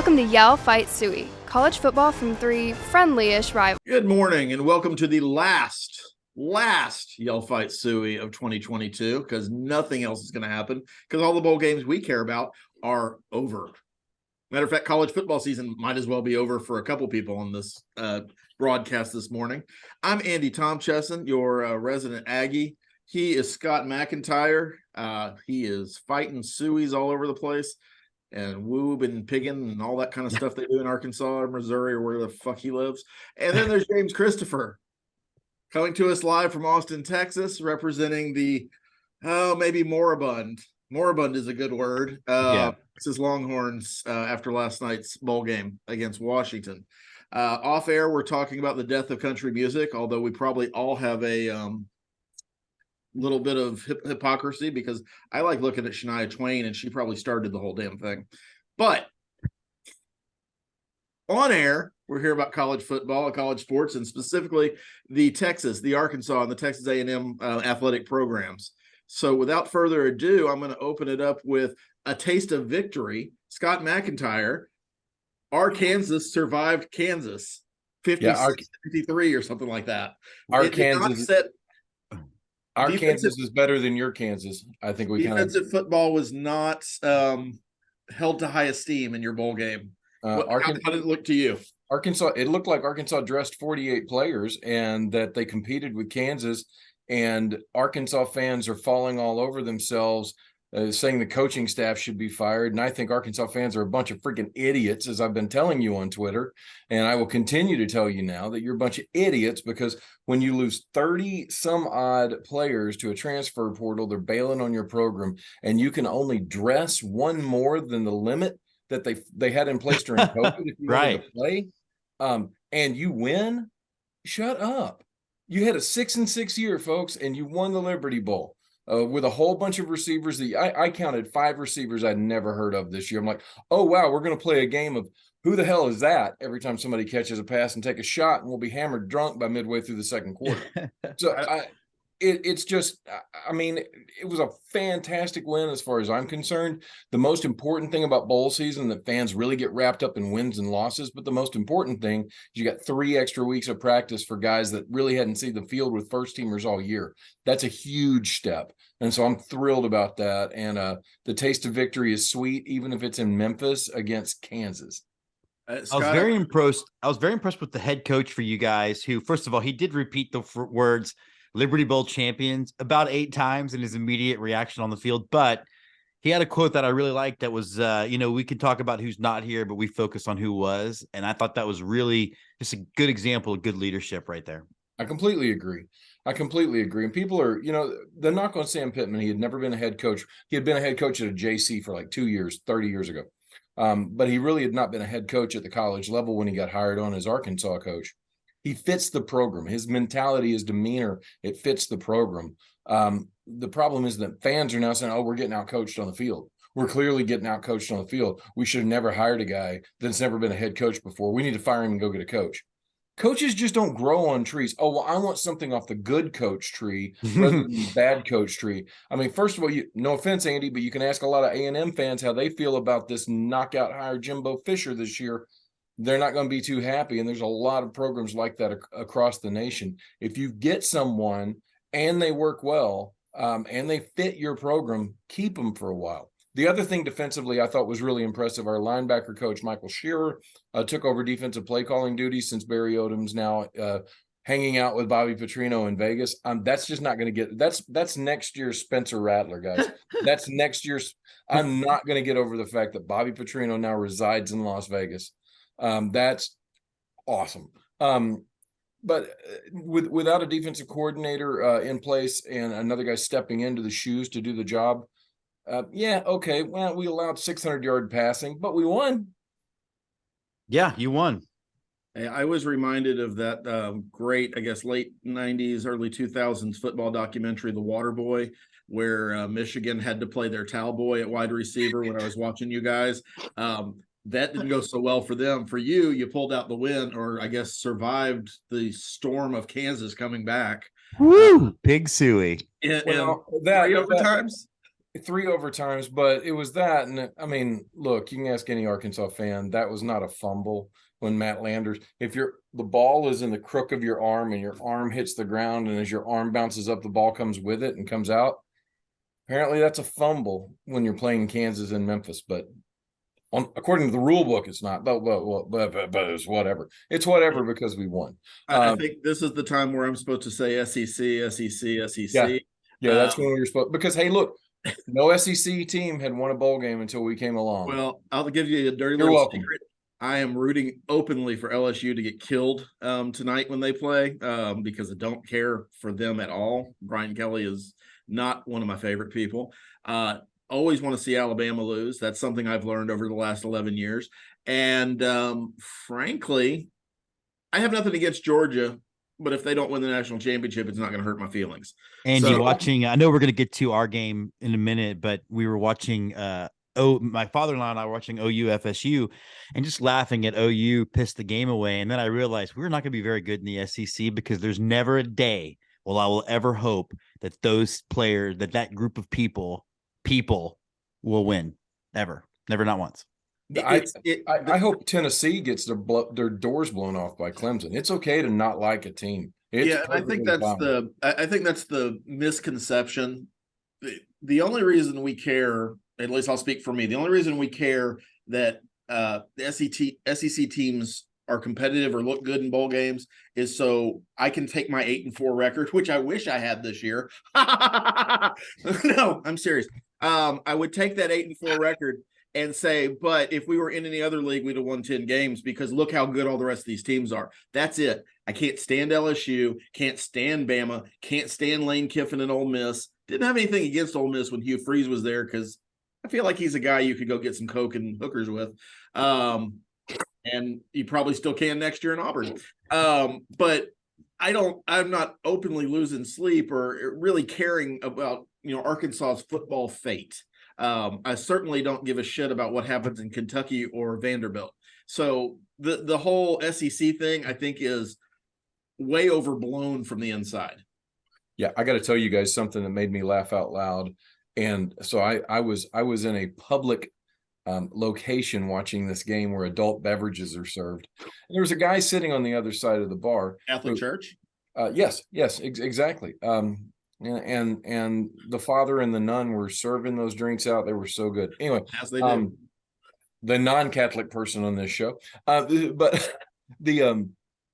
Welcome to Yell, Fight, Sooie, college football from three friendly-ish rivals. Good morning and welcome to the last Yell, Fight, Sooie of 2022, because nothing else is going to happen because all the bowl games we care about are over. Matter of fact, college football season might as well be over for a couple people on this broadcast this morning. I'm Andy Tomchesson, your resident Aggie. He is Scott McIntyre. He is fighting Sooies all over the place. And whoop and pigging and all that kind of stuff they do in Arkansas or Missouri or where the fuck he lives. And then there's James Christopher coming to us live from Austin, Texas, representing the, maybe moribund. Moribund is a good word. Texas Longhorns after last night's bowl game against Washington. Off air, we're talking about the death of country music, although we probably all have a little bit of hypocrisy because I like looking at Shania Twain and she probably started the whole damn thing. But on air, we're here about college football and college sports, and specifically the Arkansas, and the Texas A&M athletic programs. So without further ado, I'm going to open it up with a taste of victory. Scott McIntyre, Arkansas survived Kansas 53 or something like that. Kansas is better than your Kansas. I think defensive football was not held to high esteem in your bowl game. How did it look to you? It looked like Arkansas dressed 48 players and that they competed with Kansas, and Arkansas fans are falling all over themselves, saying the coaching staff should be fired. And I think Arkansas fans are a bunch of freaking idiots, as I've been telling you on Twitter. And I will continue to tell you now that you're a bunch of idiots, because when you lose 30 some odd players to a transfer portal, they're bailing on your program, and you can only dress one more than the limit that they had in place during COVID if you wanted to play, and you win, shut up. You had a 6-6 year, folks, and you won the Liberty Bowl. With a whole bunch of receivers. I counted 5 receivers I'd never heard of this year. I'm like, oh, wow, we're going to play a game of who the hell is that every time somebody catches a pass and take a shot, and we'll be hammered drunk by midway through the second quarter. So it's just, I mean, it was a fantastic win as far as I'm concerned. The most important thing about bowl season that fans really get wrapped up in wins and losses, but the most important thing is you got 3 extra weeks of practice for guys that really hadn't seen the field with first teamers all year. That's a huge step. And so I'm thrilled about that. And the taste of victory is sweet, even if it's in Memphis against Kansas. Scott, I was very impressed with the head coach for you guys, who, first of all, he did repeat the words Liberty Bowl champions about 8 times in his immediate reaction on the field. But he had a quote that I really liked that was, we can talk about who's not here, but we focus on who was. And I thought that was really just a good example of good leadership right there. I completely agree. And people are, the knock on Sam Pittman, he had never been a head coach. He had been a head coach at a JC for like 2 years, 30 years ago. But he really had not been a head coach at the college level when he got hired on as Arkansas coach. He fits the program. His mentality, his demeanor, it fits the program. The problem is that fans are now saying, oh, we're getting out-coached on the field. We're clearly getting out-coached on the field. We should have never hired a guy that's never been a head coach before. We need to fire him and go get a coach. Coaches just don't grow on trees. Oh, well, I want something off the good coach tree rather than the bad coach tree. I mean, first of all, no offense, Andy, but you can ask a lot of A&M fans how they feel about this knockout hire Jimbo Fisher this year. They're not going to be too happy, and there's a lot of programs like that across the nation. If you get someone and they work well and they fit your program, keep them for a while. The other thing defensively I thought was really impressive, our linebacker coach, Michael Shearer, took over defensive play calling duties since Barry Odom's now hanging out with Bobby Petrino in Vegas. That's just not going to get – that's next year's Spencer Rattler, guys. That's next year's – I'm not going to get over the fact that Bobby Petrino now resides in Las Vegas. That's awesome. But without a defensive coordinator in place and another guy stepping into the shoes to do the job, okay. Well, we allowed 600-yard passing, but we won. Yeah, you won. I was reminded of that great, I guess, late 90s, early 2000s football documentary, The Water Boy, where Michigan had to play their towel boy at wide receiver when I was watching you guys. That didn't go so well for them. For you, you pulled out the win, or I guess survived the storm of Kansas coming back. Woo! Big Sooie. And 3 overtimes? 3 overtimes, but it was that. And I mean, look, you can ask any Arkansas fan, that was not a fumble when Matt Landers, if the ball is in the crook of your arm and your arm hits the ground, and as your arm bounces up, the ball comes with it and comes out. Apparently that's a fumble when you're playing Kansas and Memphis, but according to the rule book, it's not. But it's whatever. It's whatever because we won. I think this is the time where I'm supposed to say SEC, SEC, SEC. Yeah, that's when you're supposed. Because hey, look, no SEC team had won a bowl game until we came along. Well, I'll give you a dirty You're little welcome. secret. I am rooting openly for LSU to get killed tonight when they play because I don't care for them at all. Brian Kelly is not one of my favorite people. Always want to see Alabama lose. That's something I've learned over the last 11 years. And frankly, I have nothing against Georgia, but if they don't win the national championship, it's not going to hurt my feelings. And you watching, I know we're going to get to our game in a minute, but we were watching my father-in-law and I were watching OU FSU and just laughing at OU pissed the game away. And then I realized we're not going to be very good in the SEC because there's never a day I will ever hope that those players, that group of people will win. Never, not once. I hope Tennessee gets their doors blown off by Clemson. It's okay to not like a team. I think that's the misconception. The only reason we care, at least I'll speak for me, the only reason we care that the SEC teams are competitive or look good in bowl games is so I can take my 8-4 record, which I wish I had this year. No, I'm serious. I would take that 8-4 record and say, but if we were in any other league, we'd have won 10 games because look how good all the rest of these teams are. That's it. I can't stand LSU, can't stand Bama, can't stand Lane Kiffin and Ole Miss. Didn't have anything against Ole Miss when Hugh Freeze was there because I feel like he's a guy you could go get some Coke and hookers with. And you probably still can next year in Auburn. But I'm not openly losing sleep or really caring about, Arkansas's football fate. I certainly don't give a shit about what happens in Kentucky or Vanderbilt. So the whole SEC thing, I think, is way overblown from the inside. Yeah, I got to tell you guys something that made me laugh out loud. And so I was in a public location watching this game where adult beverages are served. And there was a guy sitting on the other side of the bar. Catholic church? Yes, exactly. And the father and the nun were serving those drinks out. They were so good. Anyway, as they do. The non-Catholic person on this show, but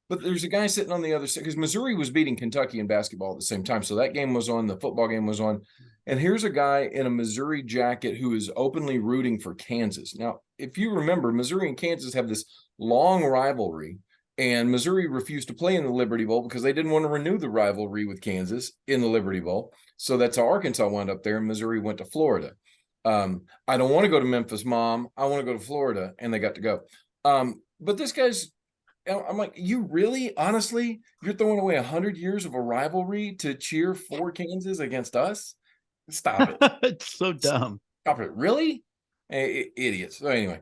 there's a guy sitting on the other side because Missouri was beating Kentucky in basketball at the same time. So that game was on, the football game was on. And here's a guy in a Missouri jacket who is openly rooting for Kansas. Now, if you remember, Missouri and Kansas have this long rivalry, and Missouri refused to play in the Liberty Bowl because they didn't want to renew the rivalry with Kansas in the Liberty Bowl. So that's how Arkansas wound up there, and Missouri went to Florida. I don't want to go to Memphis, Mom. I want to go to Florida, and they got to go. But this guy's, I'm like, you really, honestly, you're throwing away 100 years of a rivalry to cheer for Kansas against us? Stop it. It's so dumb. Stop it. Really? Idiots. So anyway,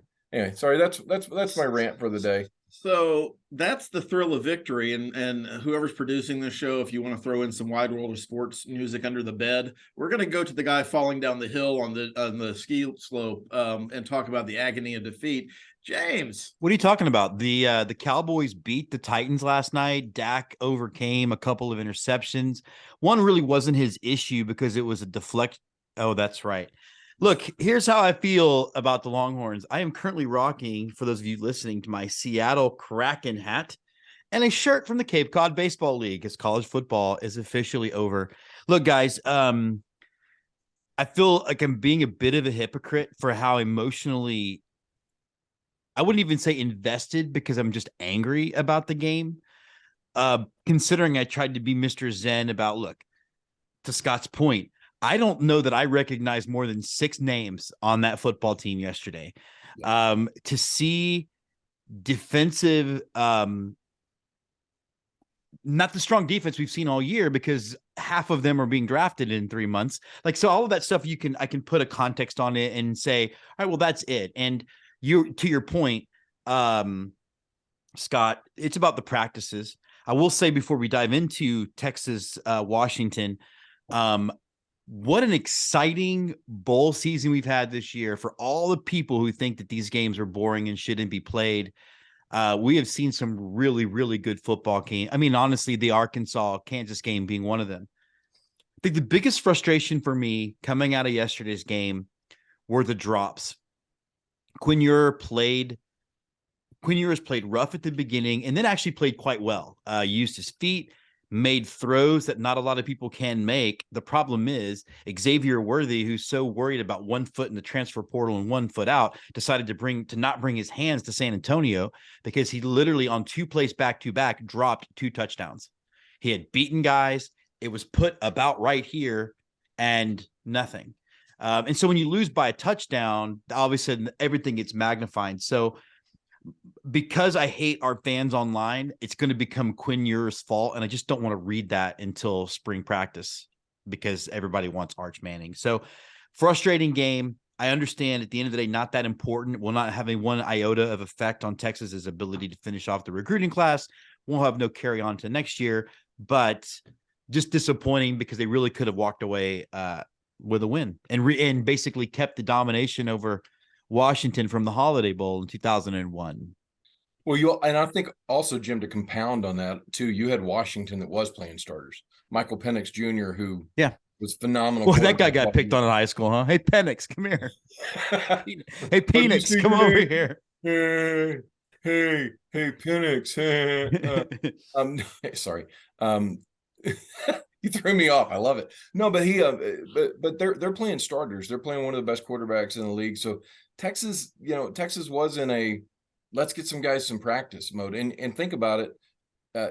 sorry, that's my rant for the day. So that's the thrill of victory. And whoever's producing this show, if you want to throw in some Wide World of Sports music under the bed, we're going to go to the guy falling down the hill on the ski slope and talk about the agony of defeat. James, what are you talking about? The Cowboys beat the Titans last night. Dak overcame a couple of interceptions. One really wasn't his issue because it was a deflect. Oh, that's right. Look, here's how I feel about the Longhorns. I am currently rocking, for those of you listening, to my Seattle Kraken hat and a shirt from the Cape Cod Baseball League as college football is officially over. Look, guys, I feel like I'm being a bit of a hypocrite for how emotionally, I wouldn't even say invested because I'm just angry about the game. Considering I tried to be Mr. Zen about, look, to Scott's point, I don't know that I recognize more than 6 names on that football team yesterday. Yeah. To see defensive, not the strong defense we've seen all year because half of them are being drafted in 3 months. Like, so all of that stuff I can put a context on it and say, all right, well, that's it. And to your point, Scott, it's about the practices. I will say before we dive into Texas, Washington, what an exciting bowl season we've had this year for all the people who think that these games are boring and shouldn't be played. We have seen some really, really good football games. I mean, honestly, the Arkansas-Kansas game being one of them. I think the biggest frustration for me coming out of yesterday's game were the drops. Quinn Ewers played rough at the beginning and then actually played quite well. Used his feet, made throws that not a lot of people can make. The problem is Xavier Worthy, who's so worried about 1 foot in the transfer portal and 1 foot out, decided to not bring his hands to San Antonio because he literally on 2 plays back-to-back dropped 2 touchdowns. He had beaten guys. It was put about right here and nothing. And so when you lose by a touchdown, all of a sudden everything gets magnified. So because I hate our fans online, it's going to become Quinn Ewers' fault. And I just don't want to read that until spring practice because everybody wants Arch Manning. So frustrating game. I understand at the end of the day, not that important. Will not have a 1 iota of effect on Texas's ability to finish off the recruiting class. Won't have no carry on to next year, but just disappointing because they really could have walked away with a win and basically kept the domination over Washington from the Holiday Bowl in 2001. Well, and I think also, Jim, to compound on that too, you had Washington that was playing starters. Michael Penix Jr., who was phenomenal. Well, that guy got picked on in high school, huh? Hey, Penix, come here. Hey, Penix, come over here. Hey, Penix. Sorry. You threw me off. I love it. No, but but they're playing starters. They're playing one of the best quarterbacks in the league. So Texas was in a let's get some guys some practice mode. And think about it.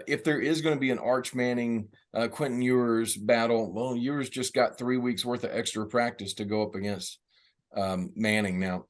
If there is going to be an Arch Manning, Quentin Ewers battle, well, Ewers just got 3 weeks worth of extra practice to go up against Manning. Now,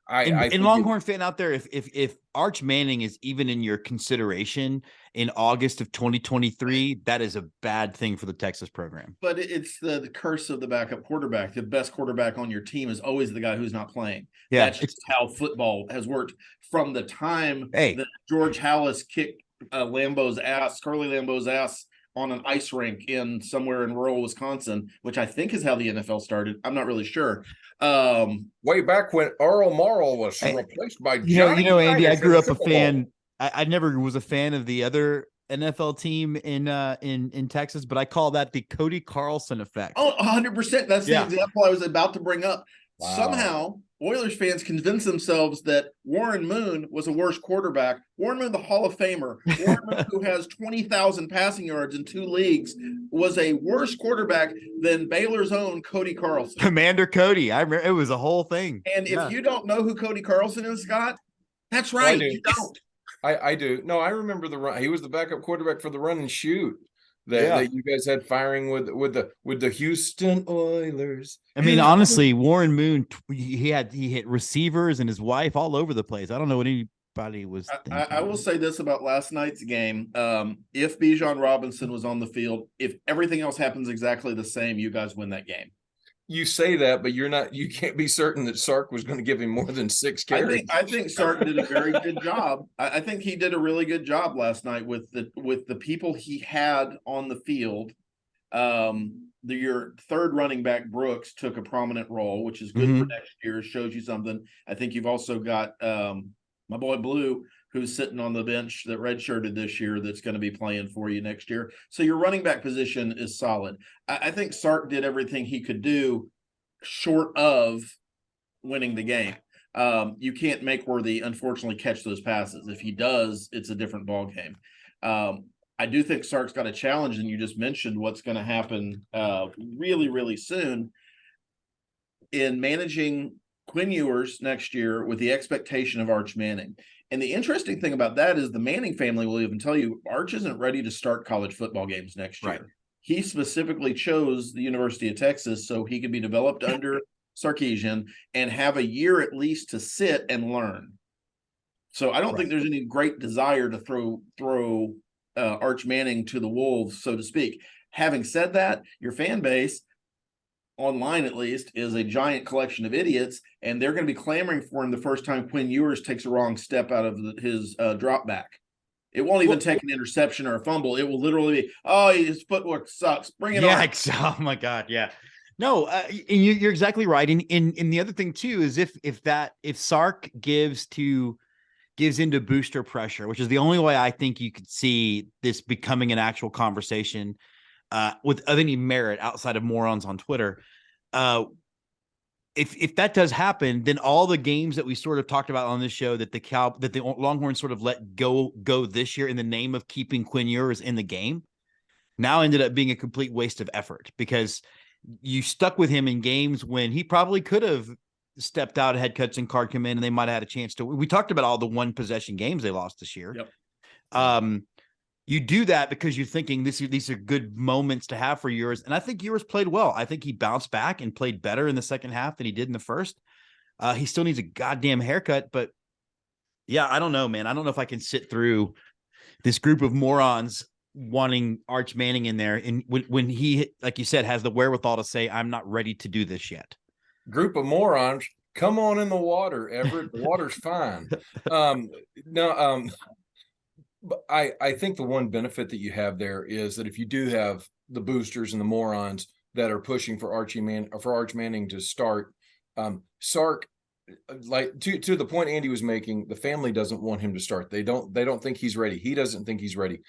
and Longhorn fan out there, if Arch Manning is even in your consideration in August of 2023, that is a bad thing for the Texas program. But it's the curse of the backup quarterback. The best quarterback on your team is always the guy who's not playing. Yeah, that's just how football has worked from the time that George Halas kicked Curly Lambeau's ass on an ice rink in somewhere in rural Wisconsin, which I think is how the NFL started. I'm not really sure. Way back when Earl Morrall was replaced by Johnny. Andy, I grew up a fan. I never was a fan of the other NFL team in Texas, but I call that the Cody Carlson effect. Oh, 100%. That's the example I was about to bring up. Wow. Somehow Oilers fans convinced themselves that Warren Moon was a worse quarterback. Warren Moon, the Hall of Famer, Warren Moon, who has 20,000 passing yards in 2 leagues, was a worse quarterback than Baylor's own Cody Carlson. Commander Cody. I remember it was a whole thing. And if you don't know who Cody Carlson is, Scott, that's right. You don't. I do. No, I remember the run. He was the backup quarterback for the run and shoot that you guys had firing with the Houston Oilers. I mean, honestly, Warren Moon, he hit receivers and his wife all over the place. I don't know what anybody was thinking. I will say this about last night's game. If Bijan Robinson was on the field, if everything else happens exactly the same, you guys win that game. You say that, but you can't be certain that Sark was going to give him more than 6 carries. I think Sark did a very good job. I think he did a really good job last night with the people he had on the field. Your third running back, Brooks, took a prominent role, which is good for next year. Shows you something. I think you've also got my boy Blue, who's sitting on the bench that redshirted this year that's going to be playing for you next year. So your running back position is solid. I think Sark did everything he could do short of winning the game. You can't make Worthy, unfortunately, catch those passes. If he does, it's a different ball game. I do think Sark's got a challenge, and you just mentioned what's going to happen really, really soon in managing Quinn Ewers next year with the expectation of Arch Manning. And the interesting thing about that is the Manning family will even tell you Arch isn't ready to start college football games next year. Right. He specifically chose the University of Texas so he could be developed under Sarkisian and have a year at least to sit and learn. So I don't think there's any great desire to throw Arch Manning to the wolves, so to speak. Having said that, your fan base, online at least, is a giant collection of idiots, and they're going to be clamoring for him the first time Quinn Ewers takes a wrong step out of his drop back. It won't even take an interception or a fumble. It will literally be, his footwork sucks. Bring it on. Oh, my God, yeah. No, and you're exactly right. And the other thing too is if Sark gives into booster pressure, which is the only way I think you could see this becoming an actual conversation with of any merit outside of morons on Twitter. If that does happen, then all the games that we sort of talked about on this show that the Longhorns sort of let go this year in the name of keeping Quinn Ewers in the game now ended up being a complete waste of effort, because you stuck with him in games when he probably could have stepped out, head coach and card come in, and they might have had a chance to. We talked about all the one possession games they lost this year. Yep. You do that because you're thinking these are good moments to have for Ewers. And I think Ewers played well. I think he bounced back and played better in the second half than he did in the first. He still needs a goddamn haircut, but yeah, I don't know, man. I don't know if I can sit through this group of morons wanting Arch Manning in there. And when he, like you said, has the wherewithal to say, I'm not ready to do this yet. Group of morons, come on in the water, Everett. The water's fine. But I think the one benefit that you have there is that if you do have the boosters and the morons that are pushing for Arch Manning to start, Sark, like to the point Andy was making, the family doesn't want him to start. They don't think he's ready. He doesn't think he's ready.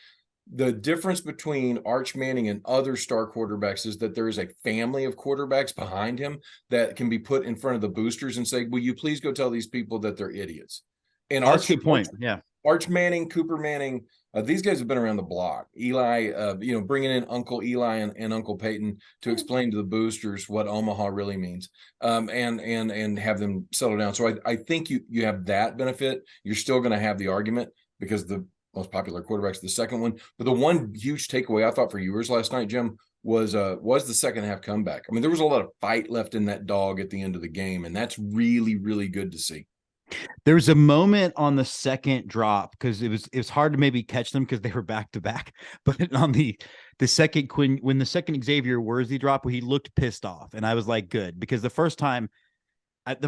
The difference between Arch Manning and other star quarterbacks is that there is a family of quarterbacks behind him that can be put in front of the boosters and say, will you please go tell these people that they're idiots? And That's a good point. Yeah. Arch Manning, Cooper Manning, these guys have been around the block. Eli, bringing in Uncle Eli and Uncle Peyton to explain to the boosters what Omaha really means, and have them settle down. So I think you have that benefit. You're still going to have the argument because the most popular quarterback's the second one. But the one huge takeaway I thought for Ewers last night, Jim, was the second half comeback. I mean, there was a lot of fight left in that dog at the end of the game, and that's really, really good to see. There was a moment on the second drop because it was hard to maybe catch them because they were back to back. But on the second when the second Xavier Worthy drop, where he looked pissed off, and I was like, good, because the first time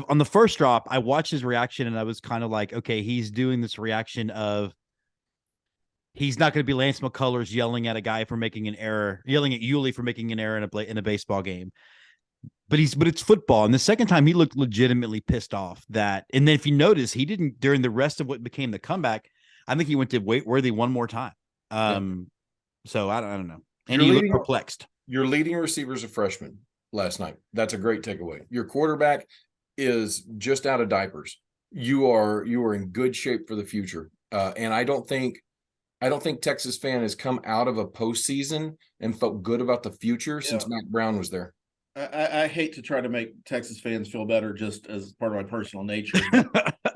on the first drop, I watched his reaction and I was kind of like, okay, he's doing this reaction of he's not going to be Lance McCullers yelling at a guy for making an error, yelling at Yulee for making an error in a baseball game. But it's football. And the second time he looked legitimately pissed off that. And then if you notice, he didn't during the rest of what became the comeback. I think he went to Worthy one more time. So I don't know. And he looked perplexed. Your leading receiver is a freshman last night. That's a great takeaway. Your quarterback is just out of diapers. You are in good shape for the future. And I don't think Texas fan has come out of a postseason and felt good about the future since Mac Brown was there. I hate to try to make Texas fans feel better just as part of my personal nature.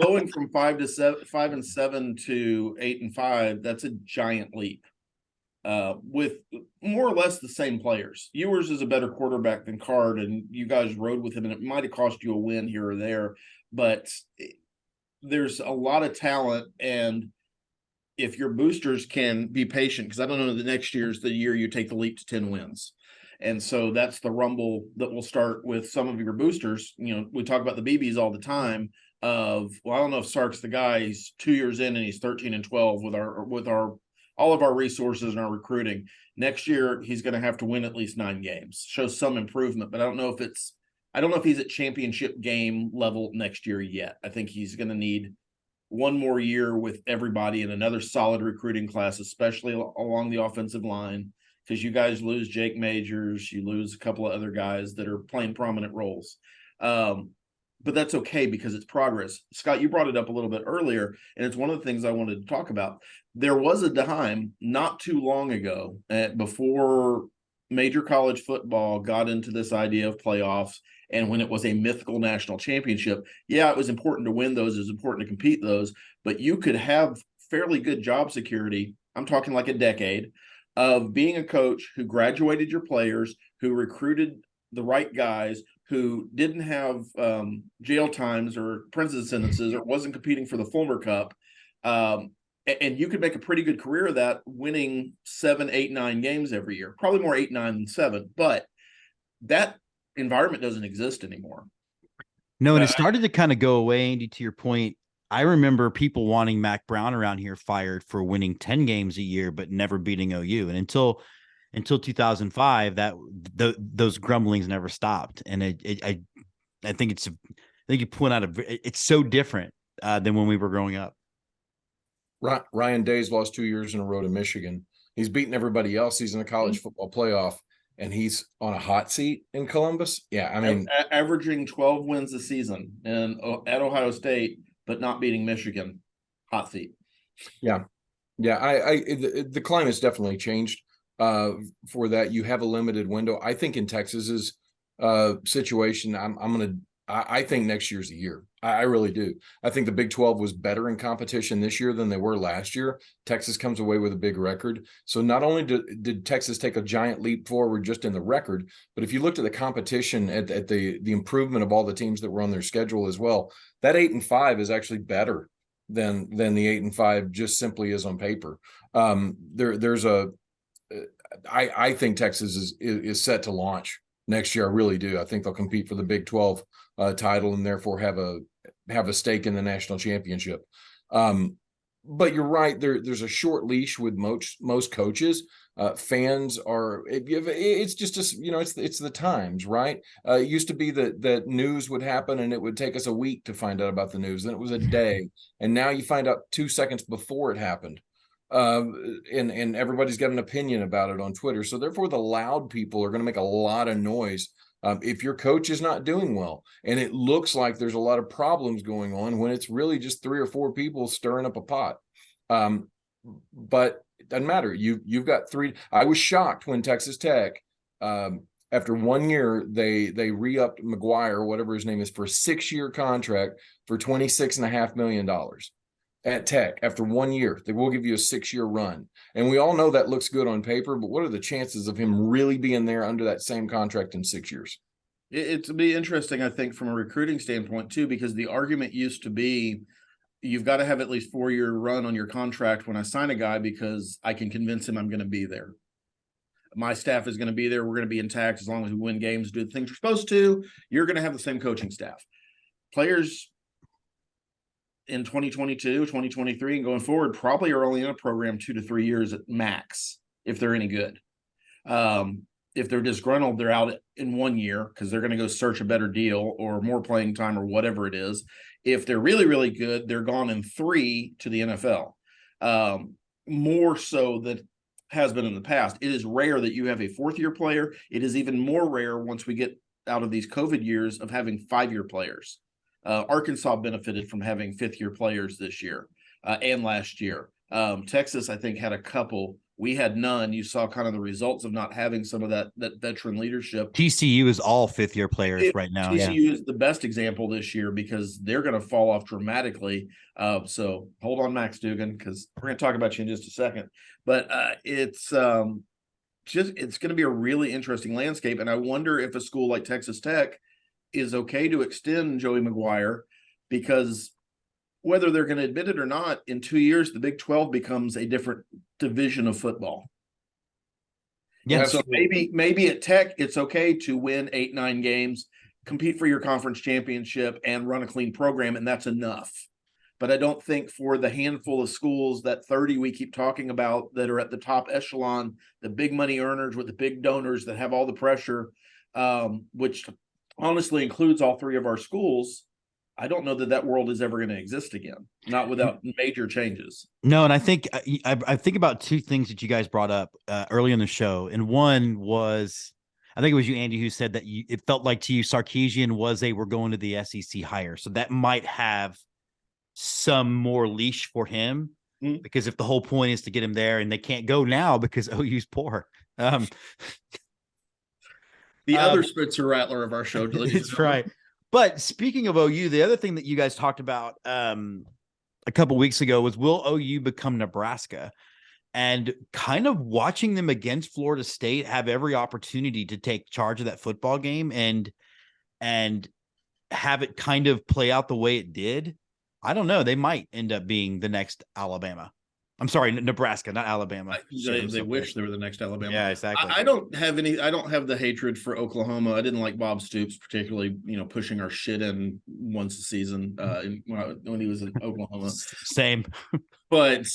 Going from 5-7 to 8-5, that's a giant leap. With more or less the same players. Ewers is a better quarterback than Card, and you guys rode with him, and it might have cost you a win here or there, but there's a lot of talent, and if your boosters can be patient, because I don't know, the next year's the year you take the leap to 10 wins. And so that's the rumble that will start with some of your boosters. We talk about the BBs all the time of, well, I don't know if Sark's the guy. He's 2 years in and he's 13-12 with all of our resources and our recruiting. Next year, he's going to have to win at least 9 games, show some improvement, but I don't know if he's at championship game level next year yet. I think he's going to need one more year with everybody and another solid recruiting class, especially along the offensive line. Because you guys lose Jake Majors, you lose a couple of other guys that are playing prominent roles. But that's okay because it's progress. Scott, you brought it up a little bit earlier, and it's one of the things I wanted to talk about. There was a time not too long ago, before major college football got into this idea of playoffs, and when it was a mythical national championship, it was important to win those, it was important to compete those, but you could have fairly good job security. I'm talking like a decade of being a coach who graduated your players, who recruited the right guys, who didn't have jail times or prison sentences, or wasn't competing for the Fulmer Cup. And you could make a pretty good career of that, winning 7, 8, 9 games every year. Probably more 8, 9 than 7. But that environment doesn't exist anymore. No, and it started to kind of go away, Andy, to your point. I remember people wanting Mac Brown around here fired for winning 10 games a year, but never beating OU. And until until 2005, those grumblings never stopped. And I think you point out it's so different than when we were growing up. Ryan Day's lost 2 years in a row to Michigan. He's beaten everybody else. He's in the college football playoff, and he's on a hot seat in Columbus. Yeah, I mean, averaging 12 wins a season and at Ohio State, but not beating Michigan. Hot seat. Yeah. The climate's definitely changed for that. You have a limited window. I think in Texas's situation, I think next year's the year. I really do. I think the Big 12 was better in competition this year than they were last year. Texas comes away with a big record. So not only did Texas take a giant leap forward just in the record, but if you looked at the competition at the improvement of all the teams that were on their schedule as well, that 8-5 is actually better than the 8-5 just simply is on paper. I think Texas is set to launch next year. I really do. I think they'll compete for the Big 12 title and therefore have a stake in the national championship. But you're right. There's a short leash with most coaches. Fans are. It's just it's the times, right? It used to be that news would happen and it would take us a week to find out about the news. Then it was a day, and now you find out 2 seconds before it happened. And everybody's got an opinion about it on Twitter. So therefore, the loud people are going to make a lot of noise. If your coach is not doing well, and it looks like there's a lot of problems going on when it's really just 3 or 4 people stirring up a pot. But it doesn't matter. You've got 3. I was shocked when Texas Tech, after 1 year, they re-upped McGuire, whatever his name is, for a 6-year contract for $26.5 million at Tech. After 1 year, they will give you a 6-year run. And we all know that looks good on paper, but what are the chances of him really being there under that same contract in 6 years? It'd be interesting, I think, from a recruiting standpoint, too, because the argument used to be you've got to have at least 4-year run on your contract when I sign a guy because I can convince him I'm going to be there. My staff is going to be there. We're going to be intact as long as we win games, do the things we're supposed to. You're going to have the same coaching staff. Players in 2022, 2023, and going forward probably are only in a program 2 to 3 years at max if they're any good. If they're disgruntled, they're out in 1 year because they're going to go search a better deal or more playing time or whatever it is. If they're really, really good, they're gone in 3 to the NFL. More so than has been in the past. It is rare that you have a 4th-year player. It is even more rare once we get out of these COVID years of having 5-year players. Arkansas benefited from having 5th-year players this year and last year. Texas, I think, had a couple. We had none. You saw kind of the results of not having some of that veteran leadership. TCU is all 5th-year players right now. TCU is the best example this year because they're going to fall off dramatically. So hold on, Max Dugan, because we're going to talk about you in just a second. But it's going to be a really interesting landscape. And I wonder if a school like Texas Tech is okay to extend Joey McGuire, because whether they're going to admit it or not, in 2 years, the Big 12 becomes a different division of football. Yeah. So maybe at Tech, it's okay to win 8-9 games, compete for your conference championship, and run a clean program, and that's enough. But I don't think for the handful of schools, that 30 we keep talking about that are at the top echelon, the big money earners with the big donors that have all the pressure, which honestly includes all 3 of our schools, I don't know that world is ever going to exist again, not without major changes. No, and I think I think about 2 things that you guys brought up early in the show, and one was, I think it was you, Andy, who said that it felt like to you Sarkisian was we're going to the SEC hire, so that might have some more leash for him, because if the whole point is to get him there, and they can't go now because OU's poor. The other Spitzer Rattler of our show. That's right. But speaking of OU, the other thing that you guys talked about a couple weeks ago was, will OU become Nebraska? And kind of watching them against Florida State have every opportunity to take charge of that football game and have it kind of play out the way it did. I don't know. They might end up being the next Alabama. I'm sorry, Nebraska, not Alabama. They wish they were the next Alabama. Yeah, exactly. I don't have the hatred for Oklahoma. I didn't like Bob Stoops, particularly, pushing our shit in once a season when he was in Oklahoma. Same. But,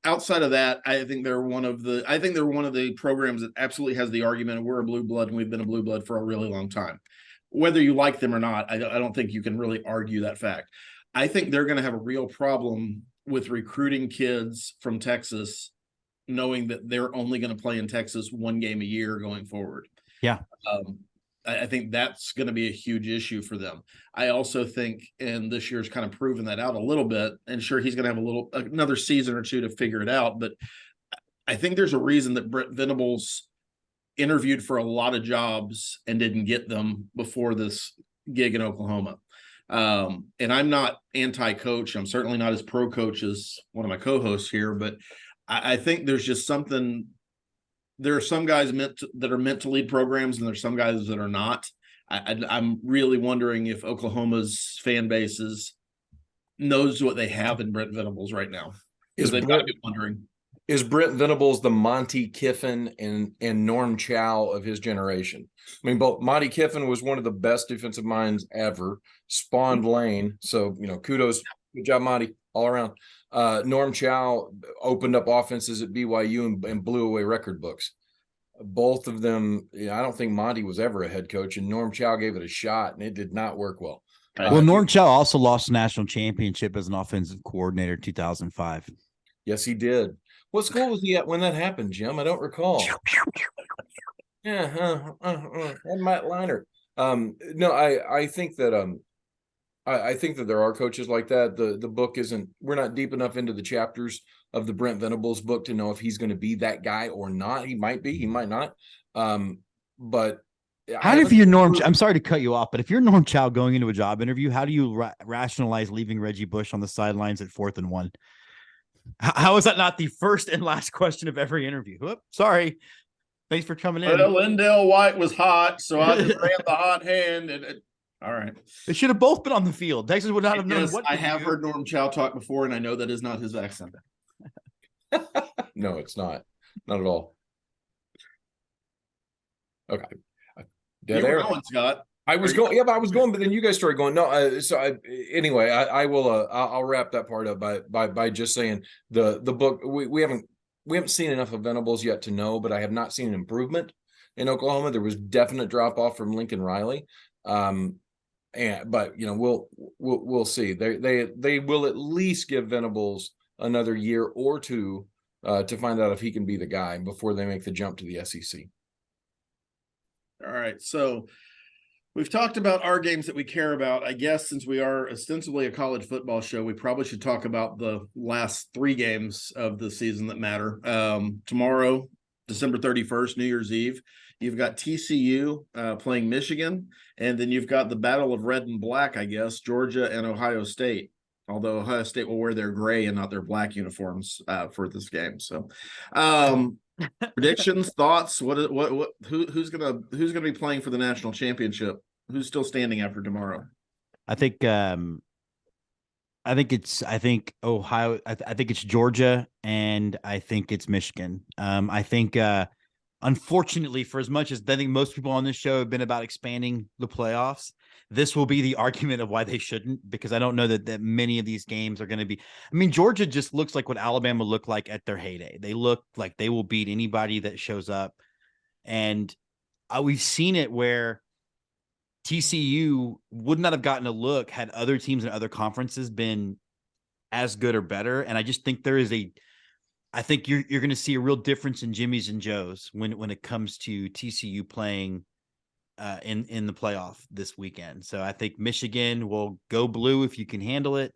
outside of that, I think they're one of the programs that absolutely has the argument of we're a blue blood and we've been a blue blood for a really long time. Whether you like them or not, I don't think you can really argue that fact. I think they're going to have a real problem with recruiting kids from Texas, knowing that they're only going to play in Texas one game a year going forward. Yeah. I think that's going to be a huge issue for them. I also think, and this year's kind of proven that out a little bit, and sure, he's going to have another season or two to figure it out. But I think there's a reason that Brent Venables interviewed for a lot of jobs and didn't get them before this gig in Oklahoma. And I'm not anti-coach. I'm certainly not as pro-coach as one of my co-hosts here, but I think there's just something. There are some guys that are meant to lead programs, and there's some guys that are not. I'm really wondering if Oklahoma's fan bases knows what they have in Brent Venables right now. They've got to be wondering. Is Brent Venables the Monty Kiffin and Norm Chow of his generation? I mean, both Monty Kiffin was one of the best defensive minds ever, spawned Lane. So, kudos. Good job, Monty, all around. Norm Chow opened up offenses at BYU and blew away record books. Both of them, I don't think Monty was ever a head coach, and Norm Chow gave it a shot, and it did not work well. Well, Norm Chow also lost the national championship as an offensive coordinator in 2005. Yes, he did. What school was he at when that happened, Jim? I don't recall. Yeah, and Matt Leinart. No, I think that I think that there are coaches like that. The book isn't. We're not deep enough into the chapters of the Brent Venables book to know if he's going to be that guy or not. He might be. He might not. But how do you Norm? I'm sorry to cut you off, but if you're Norm Chow going into a job interview, how do you rationalize leaving Reggie Bush on the sidelines at 4th and 1? How is that not the first and last question of every interview? Whoop, sorry. Thanks for coming in. Well, Lindell White was hot, so I just ran the hot hand. All right. They should have both been on the field. Texas would not have known what. I have heard Norm Chow talk before, and I know that is not his accent. No, it's not. Not at all. Okay. Dead air. Going, Scott. I was going, but then you guys started going. No, anyway, I will. I'll wrap that part up by just saying the book. We haven't seen enough of Venables yet to know, but I have not seen an improvement in Oklahoma. There was definite drop off from Lincoln Riley, but we'll see. They will at least give Venables another year or two to find out if he can be the guy before they make the jump to the SEC. All right, so we've talked about our games that we care about. I guess since we are ostensibly a college football show, we probably should talk about the last 3 games of the season that matter. Tomorrow, December 31st, New Year's Eve, you've got TCU playing Michigan, and then you've got the battle of red and black, I guess, Georgia and Ohio State. Although Ohio State will wear their gray and not their black uniforms for this game. So, predictions, thoughts. Who's gonna be playing for the national championship? Who's still standing after tomorrow? I think Ohio. I think it's Georgia, and I think it's Michigan. I think unfortunately, for as much as I think most people on this show have been about expanding the playoffs, this will be the argument of why they shouldn't, because I don't know that many of these games are going to be. I mean, Georgia just looks like what Alabama looked like at their heyday. They look like they will beat anybody that shows up. And we've seen it where TCU would not have gotten a look had other teams in other conferences been as good or better. And I just think I think you're going to see a real difference in Jimmy's and Joe's when it comes to TCU playing in the playoff this weekend. So I think Michigan will go blue if you can handle it.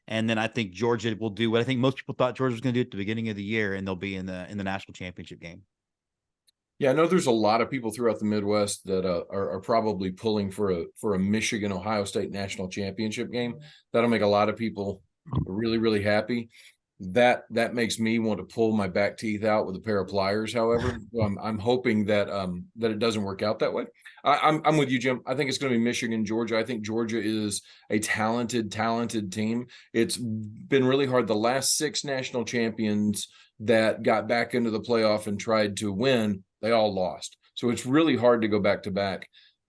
And then I think Georgia will do what I think most people thought Georgia was going to do at the beginning of the year, and they'll be in the national championship game. Yeah, I know there's a lot of people throughout the Midwest that are probably pulling for a Michigan Ohio State national championship game. That'll make a lot of people really, really happy. That makes me want to pull my back teeth out with a pair of pliers. However, I'm hoping that it doesn't work out that way. I'm with you, Jim. I think it's going to be Michigan, Georgia. I think Georgia is a talented team. It's been really hard. The last 6 national champions that got back into the playoff and tried to win, they all lost. So it's really hard to go back to back.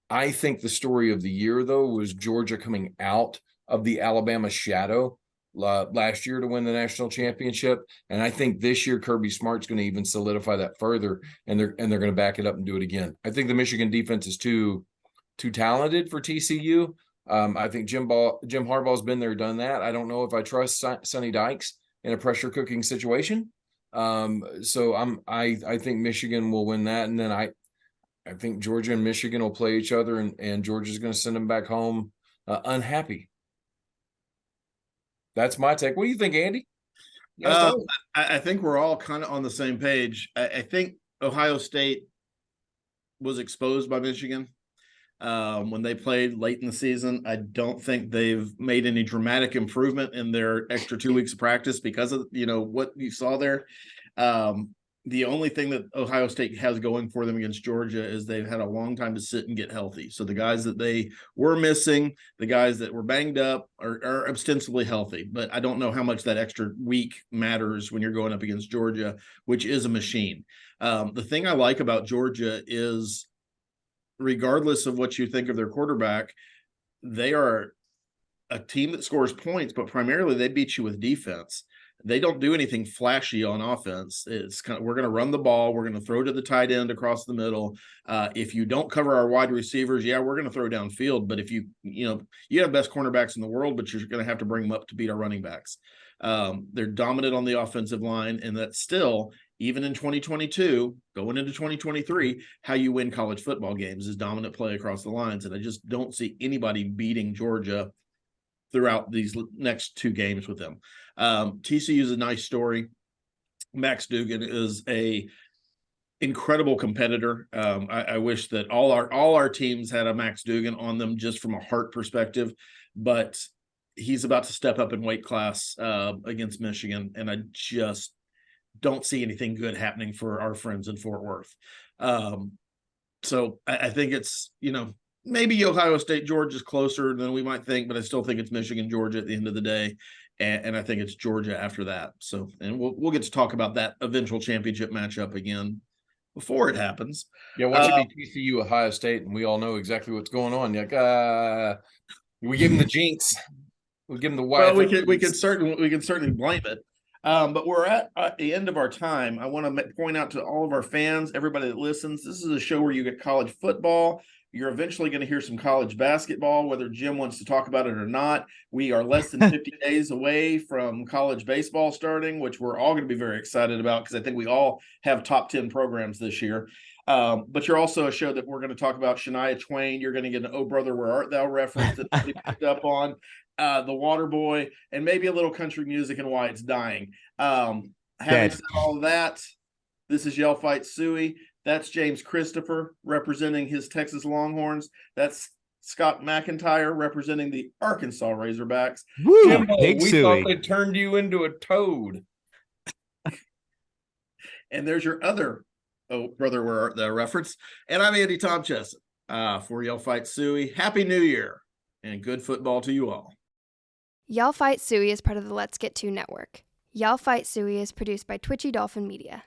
I think the story of the year, though, was Georgia coming out of the Alabama shadow last year to win the national championship. And I think this year Kirby Smart's going to even solidify that further, and they're going to back it up and do it again. I think the Michigan defense is too talented for TCU. I think Jim Harbaugh's been there, done that. I don't know if I trust Sonny Dykes in a pressure cooking situation. So I think Michigan will win that, and then I think Georgia and Michigan will play each other, and Georgia's going to send them back home unhappy. That's my take. What do you think, Andy? I think we're all kind of on the same page. I think Ohio State was exposed by Michigan when they played late in the season. I don't think they've made any dramatic improvement in their extra 2 weeks of practice because of what you saw there. The only thing that Ohio State has going for them against Georgia is they've had a long time to sit and get healthy. So the guys that they were missing, the guys that were banged up are ostensibly healthy. But I don't know how much that extra week matters when you're going up against Georgia, which is a machine. The thing I like about Georgia is, regardless of what you think of their quarterback, they are a team that scores points, but primarily they beat you with defense. They don't do anything flashy on offense. It's we're going to run the ball. We're going to throw to the tight end across the middle. If you don't cover our wide receivers, we're going to throw downfield. But if you have best cornerbacks in the world, but you're going to have to bring them up to beat our running backs. They're dominant on the offensive line, and that's still, even in 2022, going into 2023, how you win college football games is dominant play across the lines. And I just don't see anybody beating Georgia throughout these next two games with them. TCU is a nice story. Max Duggan is a incredible competitor. I wish that all our teams had a Max Duggan on them just from a heart perspective, but he's about to step up in weight class against Michigan, and I just don't see anything good happening for our friends in Fort Worth. So I think it's, maybe Ohio State, Georgia's closer than we might think, but I still think it's Michigan, Georgia at the end of the day. And I think it's Georgia after that. So, and we'll get to talk about that eventual championship matchup again before it happens. Yeah, watch it be TCU, Ohio State, and we all know exactly what's going on. Like, we give them the jinx. We give them the white. Well, we can certainly blame it. But we're at the end of our time. I want to point out to all of our fans, everybody that listens, this is a show where you get college football. You're eventually going to hear some college basketball, whether Jim wants to talk about it or not. We are less than 50 days away from college baseball starting, which we're all going to be very excited about because I think we all have top 10 programs this year. But you're also a show that we're going to talk about Shania Twain. You're going to get an "Oh Brother, Where Art Thou" reference that we picked up on, The Water Boy, and maybe a little country music and why it's dying. Having said all of that, this is Yell Fight Sooie. That's James Christopher representing his Texas Longhorns. That's Scott McIntyre representing the Arkansas Razorbacks. Woo, Jimbo, we thought they turned you into a toad. And there's your other "Oh Brother, Where Art Thou" reference. And I'm Andy Tomchesson for Yell Fight Sooie. Happy New Year and good football to you all. Yell Fight Sooie is part of the Let's Get To network. Yell Fight Sooie is produced by Twitchy Dolphin Media.